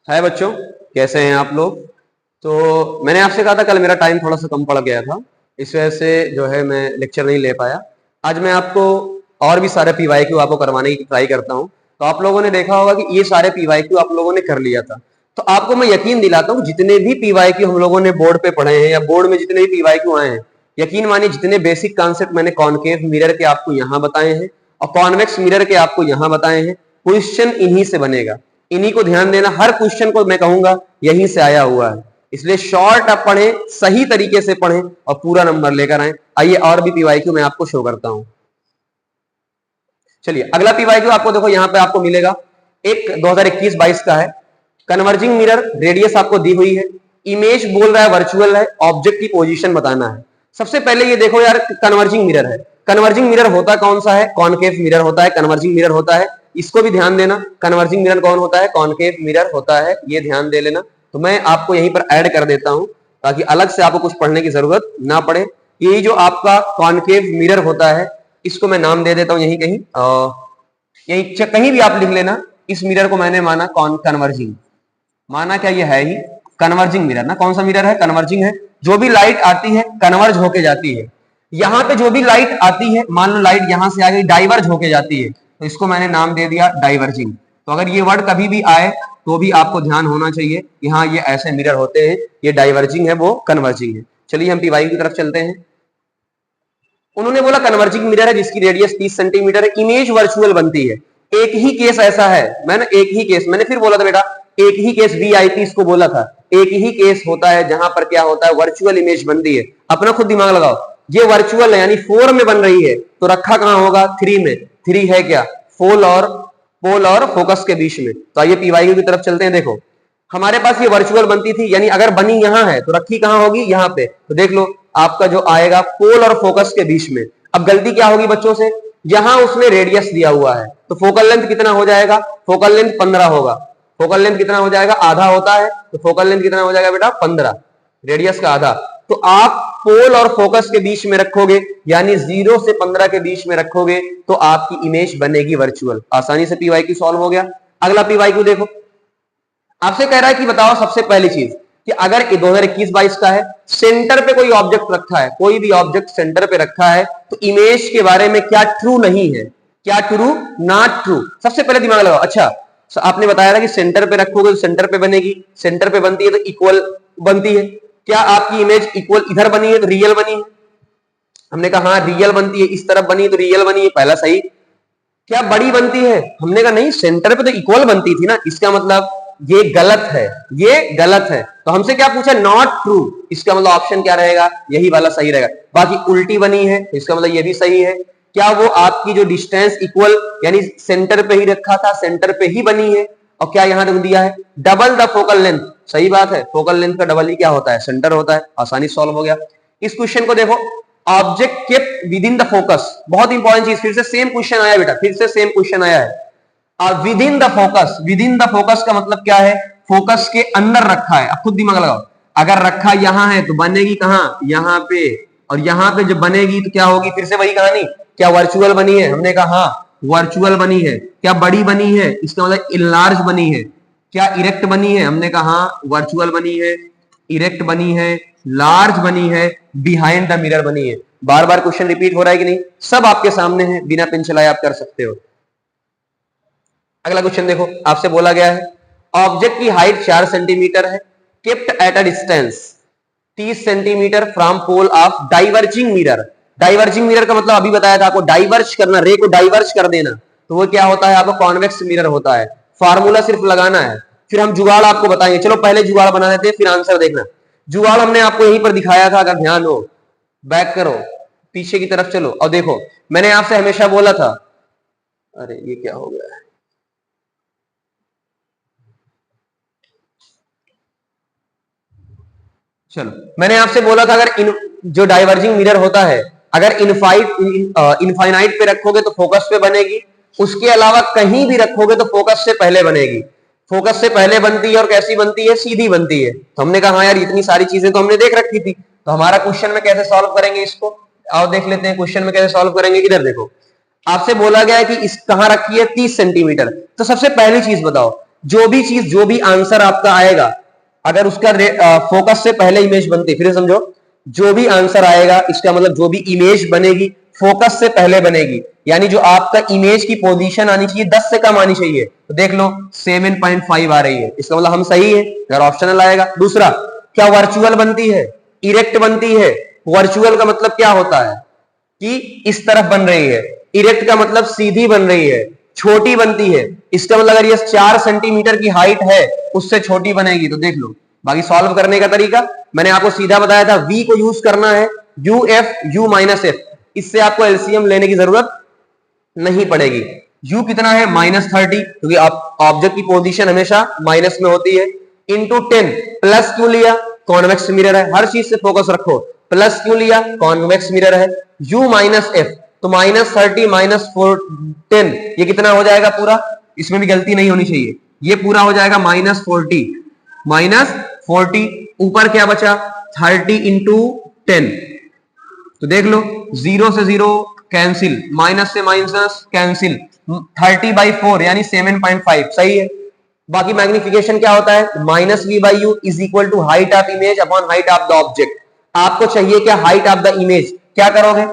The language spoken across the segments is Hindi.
हाय बच्चों, कैसे हैं आप लोग। तो मैंने आपसे कहा था कल मेरा टाइम थोड़ा सा कम पड़ गया था, इस वजह से जो है मैं लेक्चर नहीं ले पाया। आज मैं आपको और भी सारे पीवाईक्यू आपको करवाने की ट्राई करता हूं। तो आप लोगों ने देखा होगा कि ये सारे पीवाईक्यू आप लोगों ने कर लिया था। तो आपको मैं यकीन दिलाता हूँ, जितने भी पीवाईक्यू हम लोगों ने बोर्ड पे पढ़े हैं या बोर्ड में जितने भी पीवाईक्यू आए हैं, यकीन मानिए जितने बेसिक कॉन्सेप्ट मैंने कॉनकेव मिरर के आपको यहाँ बताए हैं और कॉन्वेक्स मिरर के आपको यहाँ बताए हैं, क्वेश्चन इन्हीं से बनेगा। इन्हीं को ध्यान देना, हर क्वेश्चन को मैं कहूंगा यहीं से आया हुआ है। इसलिए शॉर्ट आप पढ़ें, सही तरीके से पढ़ें और पूरा नंबर लेकर आए। आइए और भी पीवाईक्यू मैं आपको शो करता हूं। चलिए अगला पीवाईक्यू आपको देखो यहां पे आपको मिलेगा, एक 2021-22 का है। कन्वर्जिंग मिरर रेडियस आपको दी हुई है, इमेज बोल रहा है वर्चुअल है, ऑब्जेक्ट की पोजीशन बताना है। सबसे पहले ये देखो यार, कन्वर्जिंग मिरर है। कन्वर्जिंग मिरर होता कौन सा है? कॉनकेव मिरर होता है, कन्वर्जिंग मिरर होता है। इसको भी ध्यान देना, कन्वर्जिंग मिरर कौन होता है? कॉनकेव मिरर होता है, ये ध्यान दे लेना। तो मैं आपको यहीं पर ऐड कर देता हूं ताकि अलग से आपको कुछ पढ़ने की जरूरत ना पड़े। ये जो आपका कॉनकेव मिरर होता है, इसको मैं नाम दे देता हूं यहीं कहीं, यहीं कहीं भी आप लिख लेना। इस मिरर को मैंने माना कन्वर्जिंग, माना क्या ये है ही कन्वर्जिंग मिरर ना। कौन सा मिरर है? कन्वर्जिंग है। जो भी लाइट आती है कन्वर्ज होके जाती है। यहां पे जो भी लाइट आती है, मान लो लाइट यहां से आ गई, डाइवर्ज होके जाती है, तो इसको मैंने नाम दे दिया डाइवर्जिंग। तो अगर ये वर्ड कभी भी आए तो भी आपको ध्यान होना चाहिए कि हाँ ये ऐसे मिरर होते हैं, ये डाइवर्जिंग है, वो कन्वर्जिंग है। चलिए हम पीवाई की तरफ चलते हैं। उन्होंने बोला कन्वर्जिंग मिरर है जिसकी रेडियस 30 सेंटीमीटर है, इमेज वर्चुअल बनती है। एक ही केस ऐसा है, मैंने एक ही केस, मैंने फिर बोला था बेटा, एक ही केस वीआईपी इसको बोला था, एक ही केस होता है जहां पर क्या होता है, वर्चुअल इमेज बनती है। अपना खुद दिमाग लगाओ, ये वर्चुअल है यानी 4 में बन रही है, तो रखा कहां होगा? 3 में। 3 है क्या? पोल और फोकस के बीच में। तो आइए पीवाईक्यू की तरफ चलते हैं। देखो हमारे पास ये वर्चुअल बनती थी, यानी अगर बनी यहां है तो रखी कहां होगी? यहां पे। तो देख लो आपका जो आएगा पोल और फोकस के बीच में। अब गलती क्या होगी बच्चों से, यहां उसने रेडियस दिया हुआ है, तो फोकल लेंथ कितना हो जाएगा? फोकल लेंथ 15 होगा। फोकल लेंथ कितना हो जाएगा? आधा होता है, तो फोकल लेंथ कितना हो जाएगा बेटा? 15, रेडियस का आधा। तो आप पोल और फोकस के बीच में रखोगे, यानी 0 से 15 के बीच में रखोगे, तो आपकी इमेज बनेगी वर्चुअल। आसानी से पीवाईक्यू सॉल्व हो गया। अगला पीवाईक्यू देखो, आपसे कह रहा है कि बताओ सबसे पहली चीज कि अगर 2021-22 का है, सेंटर पे कोई ऑब्जेक्ट रखा है, कोई भी ऑब्जेक्ट सेंटर पे रखा है, तो इमेज के बारे में क्या ट्रू नहीं है? क्या ट्रू? Not true. सबसे पहले दिमाग लगाओ। अच्छा आपने बताया था कि सेंटर पे रखोगे तो सेंटर पे बनेगी, सेंटर पे बनती है तो इक्वल बनती है। क्या आपकी इमेज इक्वल इधर बनी है तो रियल बनी है? हमने कहा हाँ रियल बनती है, इस तरफ बनी है तो रियल बनी है, पहला सही। क्या बड़ी बनती है? हमने कहा नहीं, सेंटर पे तो इक्वल बनती थी ना। इसका मतलब ये गलत है, ये गलत है। तो हमसे क्या पूछा? Not true. इसका मतलब ऑप्शन क्या रहेगा? यही वाला सही रहेगा। बाकी उल्टी बनी है तो इसका मतलब ये भी सही है। क्या वो आपकी जो डिस्टेंस इक्वल यानी सेंटर पे ही रखा था, सेंटर पे ही बनी है? और क्या यहां तक दिया है? Double the focal length. सही बात है, फोकल लेंथ का डबल ही क्या होता है? सेंटर होता है। आसानी सॉल्व हो गया। इस क्वेश्चन को देखो, object kept with in the focus, बहुत इंपॉर्टेंट चीज, फिर से सेम क्वेश्चन आया बेटा, फिर से सेम क्वेश्चन आया है। With in the focus, with in the focus का मतलब क्या है? फोकस के अंदर रखा है। अब खुद दिमाग लगाओ, अगर रखा यहां है तो बनेगी कहां? यहां पे। और यहां पे जब बनेगी तो क्या होगी? फिर से वही कहानी, क्या वर्चुअल बनी है? हमने कहा हाँ वर्चुअल बनी है। क्या बड़ी बनी है? इसका मतलब इनलार्ज बनी है। क्या इरेक्ट बनी है? हमने कहा हाँ वर्चुअल बनी है, इरेक्ट बनी है, लार्ज बनी है, बिहाइंड द मिरर बनी है। बार बार क्वेश्चन रिपीट हो रहा है कि नहीं? सब आपके सामने है, बिना पेन चलाए आप कर सकते हो। अगला क्वेश्चन देखो, आपसे बोला गया है ऑब्जेक्ट की हाइट 4 सेंटीमीटर है, kept at a distance 30 centimetre from pole of diverging mirror. Diverging mirror का मतलब अभी बताया था आपको, डाइवर्ज करना, रे को डाइवर्ज कर देना। तो वो क्या होता है? आपका कॉन्वेक्स मिरर होता है। फार्मूला सिर्फ लगाना है, फिर हम जुगाड़ आपको बताएंगे। चलो पहले जुगाड़ बना देते हैं, फिर आंसर देखना। जुगाड़ हमने आपको यहीं पर दिखाया था, अगर ध्यान हो, बैक करो, पीछे की तरफ चलो और देखो। मैंने आपसे हमेशा बोला था, अरे ये क्या हो गया है, चलो मैंने आपसे बोला था अगर जो डाइवर्जिंग मिरर होता है, अगर इनफाइनाइट पे रखोगे तो फोकस पे बनेगी, उसके अलावा कहीं भी रखोगे तो फोकस से पहले बनेगी। फोकस से पहले बनती है और कैसी बनती है? सीधी बनती है। तो हमने कहा हाँ यार इतनी सारी चीजें तो हमने देख रखी थी, तो हमारा क्वेश्चन में कैसे सॉल्व करेंगे इसको? आओ देख लेते हैं क्वेश्चन में कैसे सॉल्व करेंगे। इधर देखो, आपसे बोला गया है कि इस कहां रखी है? 30 सेंटीमीटर। तो सबसे पहली चीज बताओ, जो भी चीज, जो भी आंसर आपका आएगा, अगर उसका फोकस से पहले इमेज बनती, फिर समझो, जो भी आंसर आएगा इसका मतलब जो भी इमेज बनेगी फोकस से पहले बनेगी, यानी जो आपका इमेज की पोजीशन आनी चाहिए 10 से कम आनी चाहिए। तो देख लो 7.5 आ रही है, इसका मतलब हम सही है, अगर ऑप्शनल आएगा। दूसरा, क्या वर्चुअल बनती है, इरेक्ट बनती है? वर्चुअल का मतलब क्या होता है कि इस तरफ बन रही है, इरेक्ट का मतलब सीधी बन रही है, छोटी बनती है। इसका मतलब अगर ये 4 सेंटीमीटर की हाइट है उससे छोटी बनेगी। तो देख लो, बाकी सॉल्व करने का तरीका मैंने आपको सीधा बताया था, v को यूज करना है, u माइनस एफ, इससे आपको एलसीएम लेने की जरूरत नहीं पड़ेगी। u कितना है, -30, क्योंकि ऑब्जेक्ट की पोजीशन हमेशा माइनस में होती है, इंटू 10, प्लस क्यों लिया, कॉन्वेक्स मिरर है, हर चीज से फोकस रखो, प्लस क्यों लिया, कॉन्वेक्स मिरर है, u माइनस एफ, तो -30 -10 ये कितना हो जाएगा पूरा, इसमें भी गलती नहीं होनी चाहिए, ये पूरा हो जाएगा -40, ऊपर क्या बचा, 30 इंटू 10, तो देख लो 0 से 0 कैंसिल, माइनस से माइनस कैंसिल, 30/4 यानी 7.5 सही है। बाकी मैग्निफिकेशन क्या होता है, -v/u is equal to height of image upon height of the object. आपको चाहिए क्या, हाइट ऑफ द इमेज, क्या करोगे,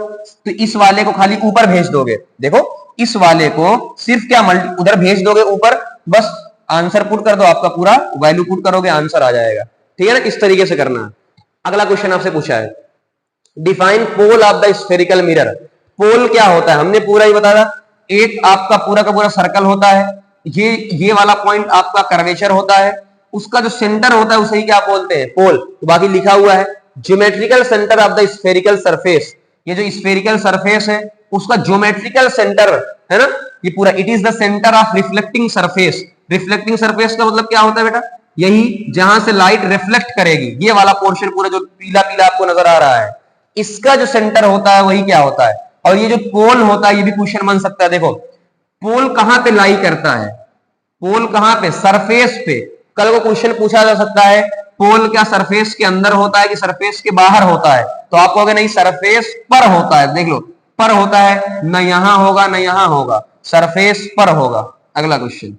तो इस वाले को खाली ऊपर भेज दोगे, देखो इस वाले को सिर्फ क्या उधर भेज दोगे ऊपर, बस आंसर पुट कर दो, आपका पूरा वैल्यू पुट करोगे, आंसर आ जाएगा, ठीक है ना, इस तरीके से करना है। अगला क्वेश्चन आपसे पूछा है, define pole of the spherical mirror. Pole क्या होता है, हमने पूरा ही बताया, एक आपका पूरा का पूरा सर्कल होता है, ये वाला पॉइंट आपका कर्वेचर होता है, उसका जो सेंटर होता है उसे ही क्या बोलते हैं, पोल। तो बाकी लिखा हुआ है geometrical centre of the spherical surface, ये जो स्फेरिकल सरफेस है उसका ज्योमेट्रिकल सेंटर है ना, ये पूरा, it is the centre of reflecting surface. Reflecting surface का मतलब क्या होता है बेटा, यही जहां से लाइट रिफ्लेक्ट करेगी, ये वाला पोर्शन पूरा जो पीला पीला आपको नजर आ रहा है, इसका जो सेंटर होता है वही क्या होता है। और ये जो पोल होता है, ये भी क्वेश्चन बन सकता है, देखो पोल कहां पे लाई करता है, पोल कहां पे, सरफेस पे। कल को क्वेश्चन पूछा जा सकता है, पोल क्या सरफेस के अंदर होता है कि सरफेस के बाहर होता है, तो आप कहोगे नहीं सरफेस पर होता है, देख लो पर होता है, न यहां होगा न यहां होगा, सरफेस पर होगा। अगला क्वेश्चन,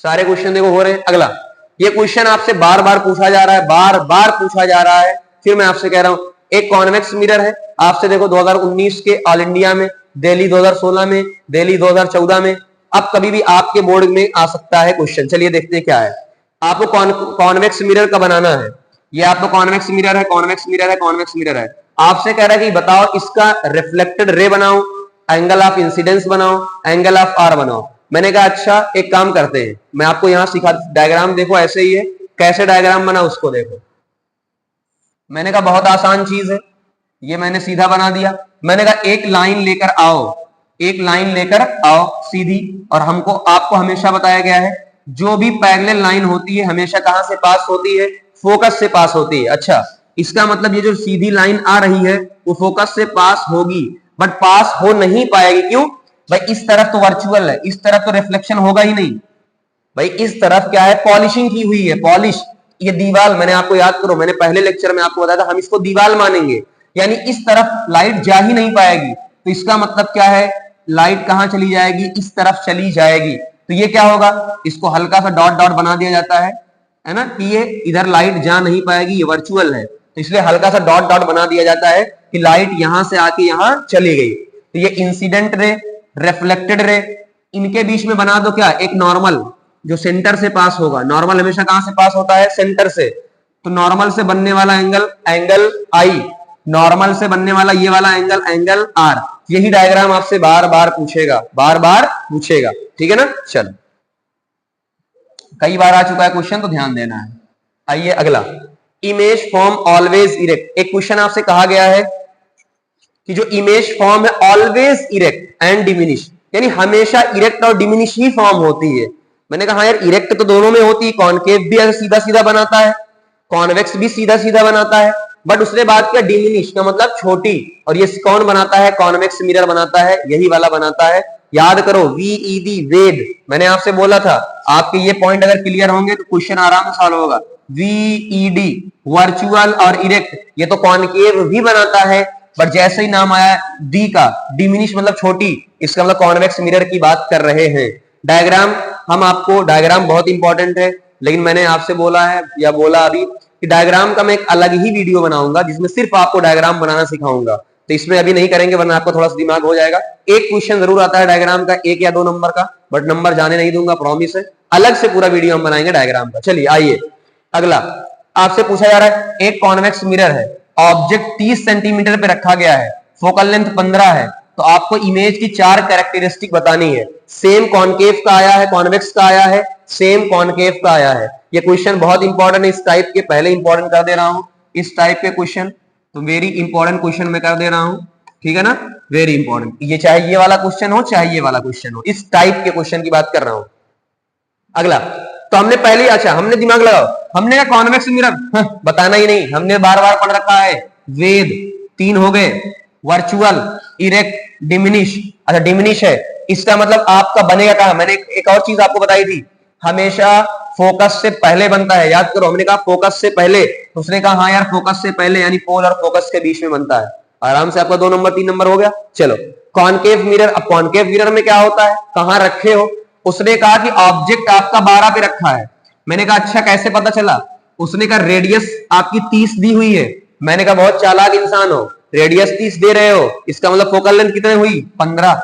सारे क्वेश्चन देखो हो रहे हैं। अगला, ये क्वेश्चन आपसे बार बार पूछा जा रहा है, बार बार पूछा जा रहा है, फिर मैं आपसे कह रहा हूं, एक कॉन्वेक्स मिरर है, आपसे देखो 2019 के ऑल इंडिया में, दिल्ली 2016 में, दिल्ली 2014 में, अब कभी भी आपके बोर्ड में आ सकता है क्वेश्चन। चलिए देखते हैं क्या है। आपको कॉन्वेक्स मिरर का बनाना है, ये आपको कॉन्वेक्स मिरर है, कॉन्वेक्स मिरर है, कॉन्वेक्स मिरर है, आपसे कह रहा है कि बताओ इसका रिफ्लेक्टेड रे बनाओ, एंगल ऑफ इंसिडेंस बनाओ, एंगल ऑफ आर बनाओ। मैंने कहा अच्छा एक काम करते हैं, मैं आपको यहां सिखा, डायग्राम देखो ऐसे ही है, कैसे डायग्राम बना उसको देखो। मैंने कहा बहुत आसान चीज है, ये मैंने सीधा बना दिया। मैंने कहा एक लाइन लेकर आओ, एक लाइन लेकर आओ सीधी, और हमको आपको हमेशा बताया गया है जो भी पैरेलल लाइन होती है हमेशा कहां से पास होती है, फोकस से पास होती है। अच्छा, इसका मतलब ये जो सीधी लाइन आ रही है वो फोकस से पास होगी, बट पास हो नहीं पाएगी, क्यों भाई, इस तरफ तो वर्चुअल है, इस तरफ तो रिफ्लेक्शन होगा ही नहीं भाई, इस तरफ क्या है, पॉलिशिंग की हुई है, पॉलिश। ये दीवार, मैंने आपको याद करो, मैंने पहले लेक्चर में आपको बताया था, हम इसको दीवार मानेंगे, यानी इस तरफ लाइट जा ही नहीं पाएगी, तो इसका मतलब क्या है, लाइट कहां चली जाएगी, इस तरफ चली जाएगी। तो ये क्या होगा, इसको हल्का सा डॉट डॉट बना दिया जाता है ना, कि ये इधर लाइट जा नहीं पाएगी, ये वर्चुअल है, तो इसलिए हल्का सा डॉट डॉट बना दिया जाता है कि लाइट यहां से आके यहां चली गई। तो ये इंसिडेंट रे, रिफ्लेक्टेड रे, इनके बीच में बना दो क्या, एक नॉर्मल जो सेंटर से पास होगा। नॉर्मल हमेशा कहां से पास होता है, सेंटर से, तो नॉर्मल से बनने वाला एंगल, एंगल आई, नॉर्मल से बनने वाला ये वाला एंगल, एंगल आर। यही डायग्राम आपसे बार बार पूछेगा, बार बार पूछेगा, ठीक है ना। चलो, कई बार आ चुका है क्वेश्चन, तो ध्यान देना है। आइए अगला, इमेज फॉर्म ऑलवेज इरेक्ट। एक क्वेश्चन आपसे कहा गया है कि जो इमेज फॉर्म है ऑलवेज इरेक्ट एंड डिमिनिश, यानी हमेशा इरेक्ट और डिमिनिश ही फॉर्म होती है। मैंने कहा यार इरेक्ट तो दोनों में होती है, कॉनकेव भी सीधा सीधा बनाता है, कॉन्वेक्स भी सीधा सीधा बनाता है, बट उसके बाद क्या, डिमिनिश का मतलब छोटी, और ये कौन बनाता है, कॉन्वेक्स मिरर बनाता है, यही वाला बनाता है। याद करो वीईडी, वेद, मैंने आपसे बोला था, आपके ये पॉइंट अगर क्लियर होंगे तो क्वेश्चन आराम से सॉल्व होगा। वीईडी, वर्चुअल और इरेक्ट, ये तो कॉनकेव भी बनाता है, बट जैसे ही नाम आया डी का, डिमिनिश मतलब छोटी, इसका मतलब कॉन्वेक्स मिरर की बात कर रहे हैं। डायग्राम हम आपको डायग्राम बहुत इंपॉर्टेंट है, लेकिन मैंने आपसे बोला है या बोला अभी कि डायग्राम का मैं एक अलग ही वीडियो बनाऊंगा जिसमें सिर्फ आपको डायग्राम बनाना सिखाऊंगा, तो इसमें अभी नहीं करेंगे वरना आपको थोड़ा सा दिमाग हो जाएगा। एक क्वेश्चन जरूर आता है डायग्राम का 1 या 2 नंबर का, बट नंबर जाने नहीं दूंगा, प्रॉमिस है। अलग से पूरा वीडियो हम बनाएंगे डायग्राम का। चलिए आइए अगला आपसे पूछा जा रहा है, एक कॉन्वेक्स मिरर है, ऑब्जेक्ट 30 सेंटीमीटर पे रखा गया है, फोकल लेंथ 15 है, तो आपको इमेज की 4 कैरेक्टरिस्टिक बतानी है। सेम कॉनकेव का आया है, कॉन्वेक्स का आया है, सेम कॉनकेव का आया है। ये क्वेश्चन बहुत इंपॉर्टेंट है, इस टाइप के पहले इंपॉर्टेंट कर दे रहा हूं, इस टाइप के क्वेश्चन तो वेरी इंपॉर्टेंट क्वेश्चन मैं कर दे रहा हूं, ठीक है ना, वेरी इंपॉर्टेंट। ये चाहे ये वाला क्वेश्चन हो चाहे ये वाला क्वेश्चन हो, इस टाइप के क्वेश्चन की बात कर रहा हूं। अगला तो हमने पहले, अच्छा हमने दिमाग लगाओ, हमने कहा कॉन्वेक्स मिरर बताना ही नहीं, हमने बार बार पढ़ रखा है। वेद 3 हो गए, वर्चुअल, इरेक्ट, डिमिनिश। अच्छा डिमिनिश है, इसका मतलब आपका बनेगा कहां, मैंने एक और चीज आपको बताई थी, हमेशा फोकस से पहले बनता है, याद करो। हमने कहा फोकस से पहले, उसने कहा हाँ यार फोकस से पहले, यानी पोल और फोकस के बीच में बनता है। आराम से आपका 2 नंबर 3 नंबर हो गया। चलो कॉनकेव मिरर, अब कॉनकेव मिरर में क्या होता है, कहां रखे हो, उसने कहा कि ऑब्जेक्ट आपका 12 पे रखा है। मैंने कहा अच्छा कैसे पता चला, उसने कहा रेडियस आपकी 30 दी हुई है। मैंने कहा बहुत चालाक इंसान हो, रेडियस 30 दे रहे हो, इसका मतलब फोकल लेंथ कितने हुई 15।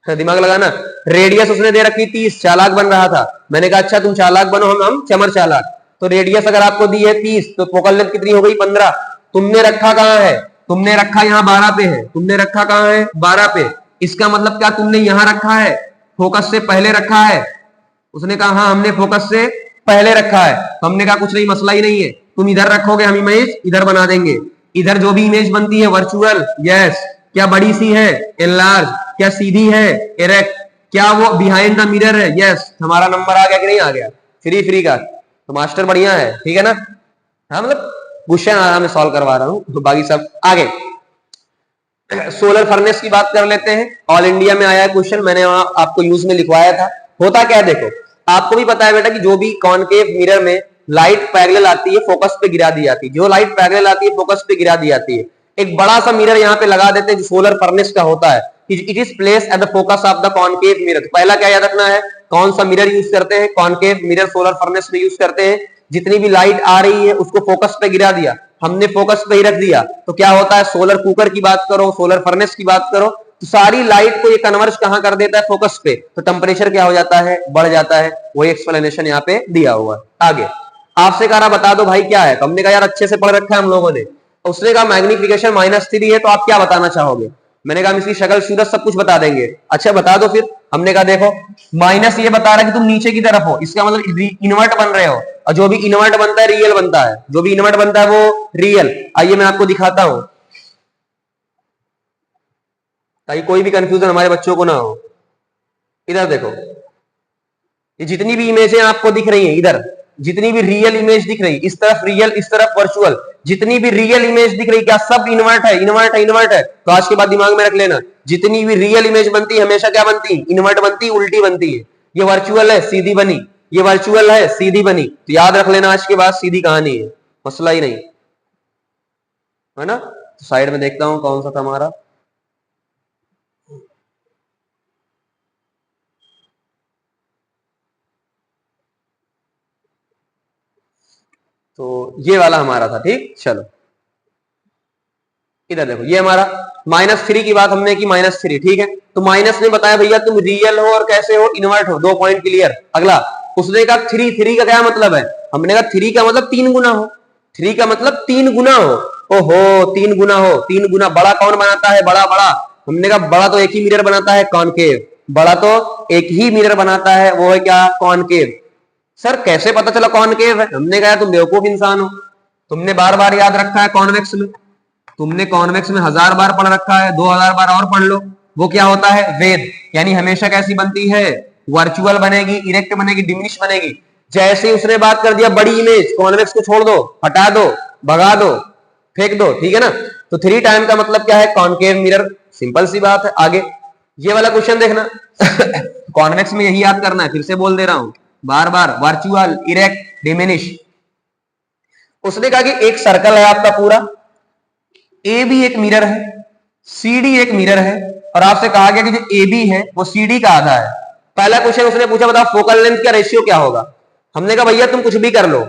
दिमाग लगाना, रेडियस उसने दे रखी 30, चालाक बन रहा था। मैंने कहा अच्छा तुम चालाक बनो, हम चमर चालाक। तो रेडियस अगर आपको दी है 30 तो फोकल लेंथ कितनी हो गई 15। तुमने रखा कहां है, तुमने रखा यहाँ 12 पे है, तुमने रखा कहां है 12 पे। इसका मतलब क्या तुमने यहां रखा है, फोकस से पहले रखा है। उसने कहा हाँ हमने फोकस से पहले रखा है। तो हमने कहा कुछ नहीं, मसला ही नहीं है, तुम इधर रखोगे हम इमेज इधर बना देंगे। इधर जो भी इमेज बनती है वर्चुअल, यस, क्या बड़ी सी है एनलार्ज, क्या सीधी है इरेक्ट, क्या वो बिहाइंड द मिरर है, यस। हमारा नंबर आ गया कि नहीं आ गया, फ्री का, तो मास्टर बढ़िया है, ठीक है ना। हाँ मतलब क्वेश्चन आराम से सॉल्व करवा रहा हूं, तो बाकी सब आगे। सोलर फर्नेस की बात कर लेते हैं, ऑल इंडिया में आया है क्वेश्चन, मैंने वहां आपको यूज में लिखवाया था। होता क्या है देखो, आपको भी पता है बेटा कि जो भी कॉनकेव मिरर में लाइट पैरेलल आती है फोकस पे गिरा दी जाती है, जो लाइट पैरेलल आती है फोकस पे गिरा दी जाती है। एक बड़ा सा मिरर यहाँ पे लगा देते हैं जो सोलर फर्नेस का होता है, it is place at the focus of the concave mirror. पहला क्या याद रखना है, कौन सा मिरर यूज करते हैं, कॉनकेव मिरर सोलर फर्नेस में यूज करते हैं। जितनी भी लाइट आ रही है उसको फोकस पे गिरा दिया, हमने फोकस पे ही रख दिया, तो क्या होता है, सोलर कुकर की बात करो, सोलर फर्नेस की बात करो, तो सारी लाइट को ये कन्वर्ज कहां कर देता है, फोकस पे। तो टेम्परेचर क्या हो जाता है, बढ़ जाता है। वही एक्सप्लेनेशन यहाँ पे दिया हुआ है। आगे आपसे कहा बता दो भाई क्या है, तो हमने कहा यार अच्छे से पढ़ रखा है हम लोगों ने। उसने कहा मैग्निफिकेशन -3 है, तो आप क्या बताना चाहोगे। मैंने कहा इसकी शक्ल सूरत सब कुछ बता देंगे। अच्छा बता दो फिर। हमने कहा देखो माइनस ये बता रहा है कि तुम नीचे की तरफ हो, इसका मतलब इन्वर्ट बन रहे हो, और जो भी इन्वर्ट बनता है रियल बनता है, जो भी इन्वर्ट बनता है वो रियल। आइए मैं आपको दिखाता हूं ताकि कोई भी कंफ्यूजन हमारे बच्चों को ना हो। इधर देखो, ये जितनी भी इमेजें आपको दिख रही हैं, इधर जितनी भी रियल इमेज दिख रही, इस तरफ रियल इस तरफ वर्चुअल, जितनी भी रियल इमेज दिख रही क्या सब इन्वर्ट है, इन्वर्ट है, इन्वर्ट है। तो आज के बाद दिमाग में रख लेना, जितनी भी रियल इमेज बनती है हमेशा क्या बनती है, इन्वर्ट बनती है, उल्टी बनती है। ये वर्चुअल है सीधी बनी, ये वर्चुअल है सीधी बनी, तो याद रख लेना आज के बाद सीधी कहानी है, मसला ही नहीं है ना। तो साइड में देखता हूं कौन सा था हमारा, तो ये वाला हमारा था, ठीक। चलो इधर देखो, ये हमारा -3 की बात हमने की, -3, ठीक है। तो माइनस ने बताया भैया तुम रियल हो और कैसे हो, इन्वर्ट हो, 2 पॉइंट क्लियर। अगला उसने कहा 3 का क्या मतलब है, हमने कहा 3 का मतलब 3 गुना हो, 3 का मतलब 3 गुना हो। ओहो 3 गुना हो, 3 गुना बड़ा कौन बनाता है, बड़ा बड़ा। हमने कहा बड़ा तो एक ही मिरर बनाता है, कॉनकेव, बड़ा तो एक ही मिरर बनाता है, वो है क्या, कॉनकेव। सर कैसे पता चला कॉनकेव है, हमने कहा तुम बेवकूफ इंसान हो, तुमने बार बार याद रखा है कॉन्वेक्स में, तुमने कॉन्वेक्स में 1000 बार पढ़ रखा है, 2000 बार और पढ़ लो। वो क्या होता है, वेद, यानी हमेशा कैसी बनती है, वर्चुअल बनेगी, इरेक्ट बनेगी, डिमिनिश बनेगी। जैसे ही उसने बात कर दिया बड़ी इमेज, कॉन्वेक्स को छोड़ दो, हटा दो, भगा दो, फेंक दो, ठीक है ना। तो 3 टाइम का मतलब क्या है, कॉनकेव मिरर, सिंपल सी बात है। आगे ये वाला क्वेश्चन देखना कॉन्वेक्स में यही याद करना है, फिर से बोल दे रहा हूं बार बार, वर्चुअल, इरेक्ट, डिमिनिश। उसने कहा कि एक सर्कल है आपका पूरा, ए भी एक मिरर है, सी डी एक मिरर है, और आपसे कहा गया कि जो ए बी है वो सी डी का आधा है। पहला क्वेश्चन उसने पूछा बताओ फोकल लेंथ का रेशियो क्या होगा। हमने कहा भैया तुम कुछ भी कर लो,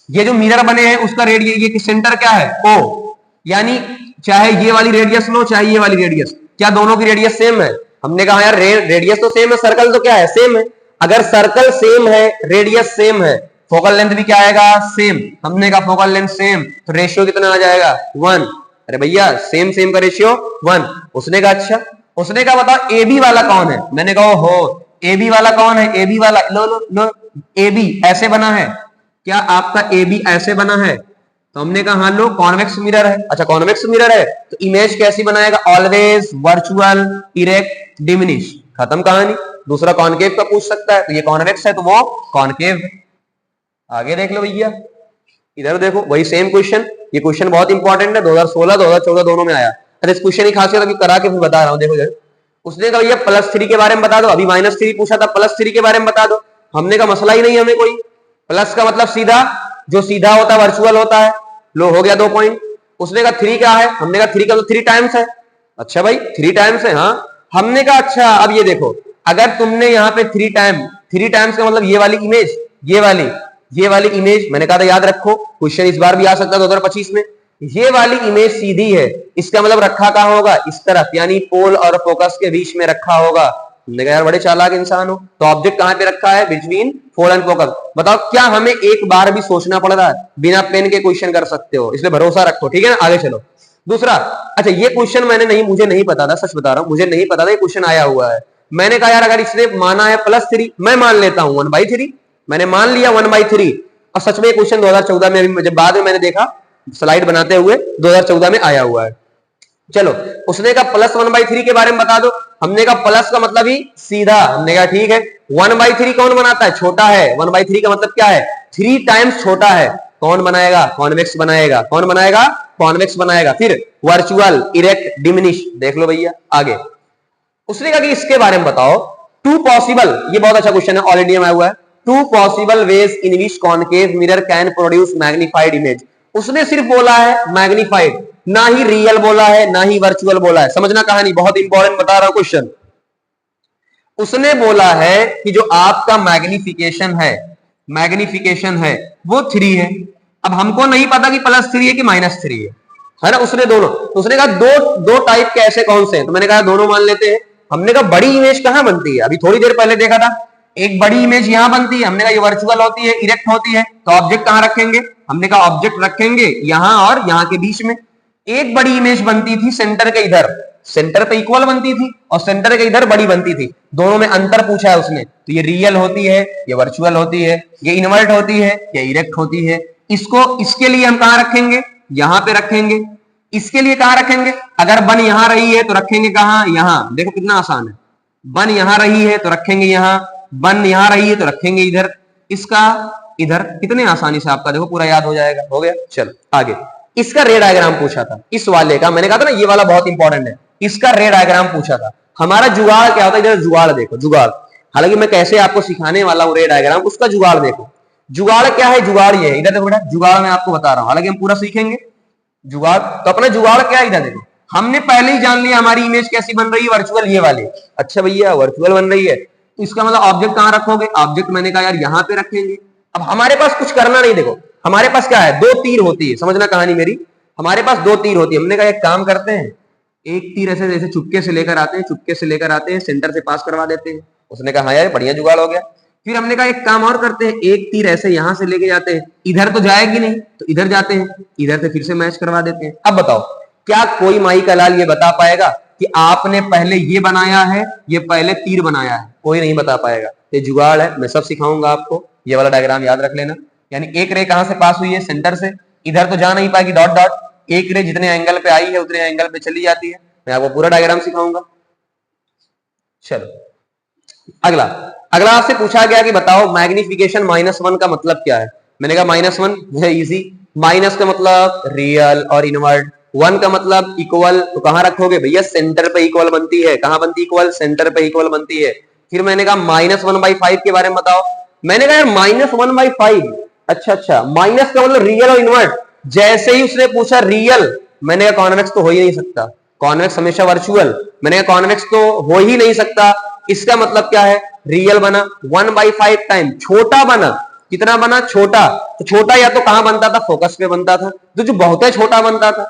ये जो मिरर बने हैं उसका रेडियस, ये सेंटर क्या है ओ, यानी चाहे ये वाली रेडियस लो चाहे ये वाली रेडियस, क्या दोनों की रेडियस सेम है। हमने कहा यार रेडियस तो सेम है, सर्कल तो क्या है सेम है। अगर सर्कल सेम है, रेडियस सेम है, फोकल लेंथ भी क्या आएगा सेम। हमने कहा फोकल लेंथ सेम, तो रेशियो कितना आ जाएगा 1। अरे भैया सेम सेम का रेशियो 1। उसने कहा अच्छा, उसने कहा बताओ ए बी वाला कौन है। मैंने कहा हो ए बी वाला कौन है, ए बी वाला लो लो लो, ए बी ऐसे बना है, क्या आपका ए बी ऐसे बना है। तो हमने कहा हाँ लो कॉन्वेक्स मिरर है। अच्छा कॉन्वेक्स मिरर है तो इमेज कैसी बनाएगा, ऑलवेज वर्चुअल इरेक्ट डिमिनिश, खत्म कहानी। दूसरा कॉनकेव का पूछ सकता है, तो ये कॉन्वेक्स है तो वो कॉनकेव है। आगे देख लो भैया, इधर देखो वही सेम क्वेश्चन, ये क्वेश्चन बहुत इंपॉर्टेंट है, 2016 2014 दोनों में आया। अरे इस क्वेश्चन की खासियत अभी करा के फिर बता रहा हूं, देखो जरा। उसने कहा भैया +3 के बारे में बता दो, अभी -3 पूछा था, +3 के बारे में बता दो। हमने कहा मसला ही नहीं हमें कोई, प्लस का मतलब सीधा, जो सीधा होता है वर्चुअल होता है। लो हो गया 2 पॉइंट। उसने कहा 3 क्या है, हमने कहा 3 का मतलब 3 टाइम्स है। अच्छा भाई 3 टाइम्स है, हाँ। हमने कहा अच्छा अब ये देखो, अगर तुमने यहाँ पे 3 टाइम्स का मतलब ये वाली इमेज, ये वाली इमेज, मैंने कहा था याद रखो, क्वेश्चन इस बार भी आ सकता है 2025 में। ये वाली इमेज सीधी है, इसका मतलब रखा कहां होगा, इस तरफ, यानी पोल और फोकस के बीच में रखा होगा। हमने कहा यार बड़े चालाक इंसान हो, तो ऑब्जेक्ट कहां पे रखा है, बिटवीन पोल एंड फोकस। बताओ क्या हमें एक बार भी सोचना पड़ रहा है, बिना पेन के क्वेश्चन कर सकते हो, इसलिए भरोसा रखो, ठीक है ना। आगे चलो दूसरा। अच्छा ये क्वेश्चन मुझे नहीं पता था, सच बता रहा हूं, मुझे नहीं पता था ये क्वेश्चन आया हुआ है। मैंने कहा यार अगर इसने माना है +3, मैं मान लेता हूं 1/3, मैंने मान लिया 1/3। और सच में क्वेश्चन 2014 में, जब बाद में मैंने देखा स्लाइड बनाते हुए, 2014 में आया हुआ है। चलो उसने कहा +1/3 के बारे में बता दो। हमने कहा प्लस का मतलब ही सीधा, हमने कहा ठीक है। 1/3 कौन बनाता है, छोटा है। 1/3 का मतलब क्या है, 3 टाइम्स छोटा है। कौन बनाएगा, कॉन्वेक्स बनाएगा। कौन बनाएगा, कॉन्वेक्स बनाएगा। फिर वर्चुअल इरेक्ट डिमिनिश, देख लो भैया आगे। उसने कहा कि इसके बारे में बताओ 2 पॉसिबल, ये बहुत अच्छा क्वेश्चन है, ऑल इंडिया में आया हुआ है। 2 possible ways in which concave mirror can produce magnified image. उसने सिर्फ बोला है मैग्नीफाइड, ना ही रियल बोला है ना ही वर्चुअल बोला है। समझना कहानी, बहुत इंपॉर्टेंट बता रहा हूं क्वेश्चन। उसने बोला है कि जो आपका मैग्निफिकेशन है वो 3 है। अब हमको नहीं पता कि +3 है कि -3 है ना। उसने दोनों, तो उसने कहा दो टाइप के ऐसे कौन से हैं, तो मैंने कहा दोनों मान लेते हैं। हमने कहा बड़ी इमेज कहां बनती है, अभी थोड़ी देर पहले देखा था, एक बड़ी इमेज यहां बनती है। हमने कहा ये वर्चुअल होती है, इरेक्ट होती है, तो ऑब्जेक्ट कहां रखेंगे। हमने कहा ऑब्जेक्ट रखेंगे यहां और यहां के बीच में। एक बड़ी इमेज बनती थी सेंटर के इधर, सेंटर पे इक्वल बनती थी, और सेंटर के इधर बड़ी बनती थी। दोनों में अंतर पूछा है उसने, तो ये रियल होती है, ये वर्चुअल होती है, ये इन्वर्ट होती है, ये इरेक्ट होती है। इसके लिए हम कहां रखेंगे, यहां पे रखेंगे। इसके लिए कहां रखेंगे, अगर बन यहां रही है तो रखेंगे कहां, यहां। देखो कितना आसान है, बन यहां रही है तो रखेंगे यहां, बन यहां रही है तो रखेंगे इधर, इसका इधर। कितने आसानी से आपका देखो पूरा याद हो जाएगा। हो गया, चलो आगे। इसका रे डायग्राम पूछा था, इस वाले का, मैंने कहा था ना ये वाला बहुत इंपॉर्टेंट है। इसका रे डायग्राम पूछा था। हमारा जुगाड़ क्या होता है, इधर जुगाड़ देखो, जुगाड़, हालांकि मैं कैसे आपको सिखाने वाला हूं रे डायग्राम, उसका जुगाड़ देखो। जुगाड़ क्या है, जुगाड़ ये है, इधर देखो बेटा, जुगाड़ मैं आपको बता रहा हूं, हालांकि हम पूरा सीखेंगे जुगाड़। तो अपना जुगाड़ क्या है, इधर देखो, हमने पहले ही जान लिया हमारी इमेज कैसी बन रही है, वर्चुअल, ये वाली। अच्छा भैया वर्चुअल बन रही है, तो इसका मतलब ऑब्जेक्ट कहां रखोगे, ऑब्जेक्ट मैंने कहा यार यहां पे रखेंगे। अब हमारे पास कुछ करना नहीं, देखो हमारे पास क्या है, 2 तीर होती है, समझना कहानी मेरी, हमारे पास 2 तीर होती है। हमने कहा एक काम करते हैं, एक तीर ऐसे जैसे चुपके से लेकर आते हैं, चुपके से लेकर आते हैं, सेंटर से पास करवा देते हैं। उसने कहा हाँ यार बढ़िया जुगाड़ हो गया। फिर हमने कहा एक काम और करते हैं, एक तीर ऐसे यहां से लेके जाते हैं, इधर तो जाएगी नहीं तो इधर जाते हैं, इधर से फिर से मैच करवा देते हैं। अब बताओ क्या कोई माई का लाल ये बता पाएगा कि आपने पहले ये बनाया है, ये पहले तीर बनाया है? कोई नहीं बता पाएगा। ये जुगाड़ है, मैं सब सिखाऊंगा आपको। ये वाला डायग्राम याद रख लेना, यानी एक रे कहां से पास हुई है, सेंटर से, इधर तो जा नहीं पाएगी, डॉट डॉट, एक रे जितने एंगल पे आई है उतने एंगल पे चली जाती है। मैं आपको पूरा डायग्राम सिखाऊंगा। चलो अगला आपसे पूछा गया कि बताओ मैग्निफिकेशन -1 का मतलब क्या है। मैंने कहा -1 है इजी, माइनस का मतलब रियल और इनवर्ट, 1 का मतलब इक्वल, तो कहां रखोगे भैया, सेंटर पे इक्वल बनती है। कहां बनती है इक्वल, सेंटर पे इक्वल बनती है। फिर मैंने कहा -1/5 के बारे में बताओ। मैंने कहा यार -1/5, अच्छा, माइनस का मतलब रियल और इनवर्ट। जैसे ही उसने पूछा रियल, मैंने कहा कॉन्वेक्स तो हो ही नहीं सकता, कॉन्वेक्स हमेशा वर्चुअल। मैंने कहा कॉन्वेक्स तो हो ही नहीं सकता, इसका मतलब क्या है, रियल बना 1/5 टाइम, छोटा बना, कितना बना, छोटा। तो छोटा या तो कहां बनता था, फोकस पे बनता था, तो जो बहुत है छोटा बनता था,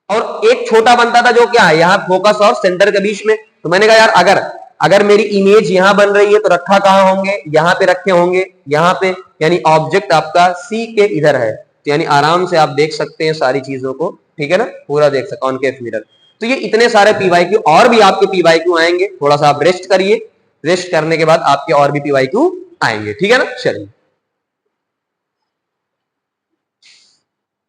और एक छोटा बनता था जो क्या है, यहाँ फोकस और सेंटर के बीच में। तो मैंने कहा यार अगर मेरी इमेज यहां बन रही है तो रखा कहां होंगे, यहां पे रखे होंगे, यहां पे, यानी ऑब्जेक्ट आपका सी के इधर है, तो यानी आराम से आप देख सकते हैं सारी चीजों को, ठीक है ना, पूरा देख सकते ऑनकेफ मिरर। तो ये इतने सारे पीवाईक्यू, और भी आपके पीवाईक्यू आएंगे, थोड़ा सा आप रेस्ट करिए, रेस्ट करने के बाद आपके और भी पीवाईक्यू आएंगे, ठीक है ना। चलिए।